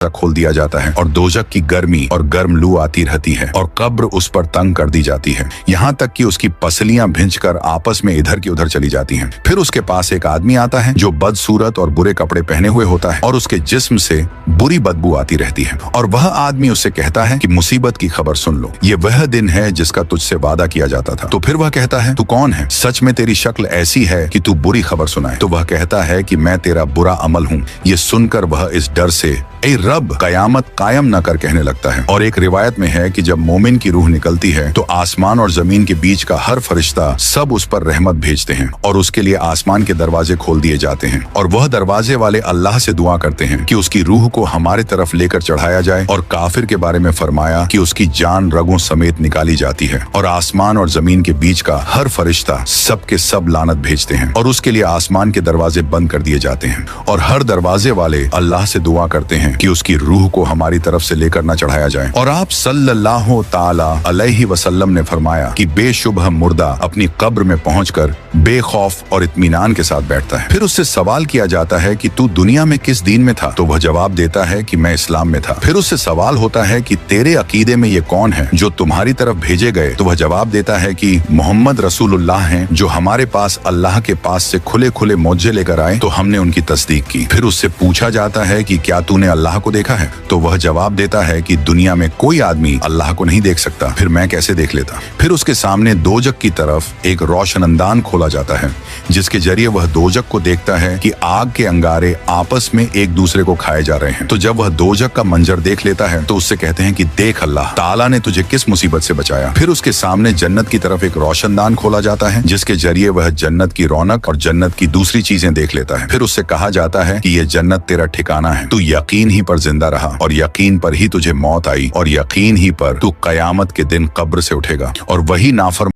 खोल दिया जाता है और दोजक की गर्मी और गर्म लू आती रहती है और कब्र उस पर तंग कर दी जाती है, यहाँ तक कि उसकी पसलियां भिंचकर आपस में इधर की उधर चली जाती हैं। फिर उसके पास एक आदमी आता है जो बदसूरत और बुरे कपड़े पहने हुए होता है और उसके जिस्म से बुरी बदबू आती रहती है और वह आदमी उससे कहता है कि मुसीबत की खबर सुन लो, ये वह दिन है जिसका तुझसे वादा किया जाता था। तो फिर वह कहता है, तू कौन है? सच में तेरी शक्ल ऐसी है कि तू बुरी खबर सुनाए। तो वह कहता है कि मैं तेरा बुरा अमल हूँ। ये सुनकर वह इस डर से ए रब कयामत कायम न कर कहने लगता है। और एक रिवायत में है कि जब मोमिन की रूह निकलती है तो आसमान और जमीन के बीच का हर फरिश्ता सब उस पर रहमत भेजते हैं और उसके लिए आसमान के दरवाजे खोल दिए जाते हैं और वह दरवाजे वाले अल्लाह से दुआ करते हैं कि उसकी रूह को हमारे तरफ लेकर चढ़ाया जाए। और काफिर के बारे में फरमाया कि उसकी जान रगों समेत निकाली जाती है और आसमान और जमीन के बीच का हर फरिश्ता सब के सब लानत भेजते हैं और उसके लिए आसमान के दरवाजे बंद कर दिए जाते हैं और हर दरवाजे वाले अल्लाह से दुआ करते हैं कि उसकी रूह को हमारी तरफ से लेकर न चढ़ाया जाए। और आप सल्लल्लाहु ताला अलैहि वसल्लम ने फरमाया कि बेशुबह मुर्दा अपनी कब्र में पहुंचकर बेखौफ और इत्मीनान के साथ बैठता है। फिर उससे सवाल किया जाता है कि तू दुनिया में किस दीन में था? तो वह जवाब देता है कि मैं इस्लाम में था। फिर उससे सवाल होता है कि तेरे अकीदे में ये कौन है जो तुम्हारी तरफ भेजे गए? तो वह जवाब देता है कि मोहम्मद रसूलुल्लाह हैं जो हमारे पास अल्लाह के पास से खुले खुले मौजे लेकर आए, तो हमने उनकी तस्दीक की। फिर उससे पूछा जाता है कि क्या तूने अल्लाह को देखा है? तो वह जवाब देता है कि दुनिया में कोई आदमी अल्लाह को नहीं देख सकता, फिर मैं कैसे देख लेता? फिर उसके सामने दोजक की तरफ एक रोशन अंदान खोला जाता है जिसके जरिए वह दोजक को देखता है कि आग के अंगारे आपस में एक दूसरे को खाए जा रहे हैं। तो जब वह दोजक का मंजर देख लेता है तो उससे कहते हैं कि देख अल्लाह ताला ने तुझे किस मुसीबत से बचाया। फिर उसके सामने जन्नत की तरफ एक रोशनदान खोला जाता है जिसके जरिए वह जन्नत की रौनक और जन्नत की दूसरी चीजें देख लेता है। फिर उससे कहा जाता है कि यह जन्नत तेरा ठिकाना है, तू यकीन ही पर जिंदा रहा और यकीन पर ही तुझे मौत आई और यकीन ही पर तू कयामत के दिन कब्र से उठेगा। और वही नाफरमान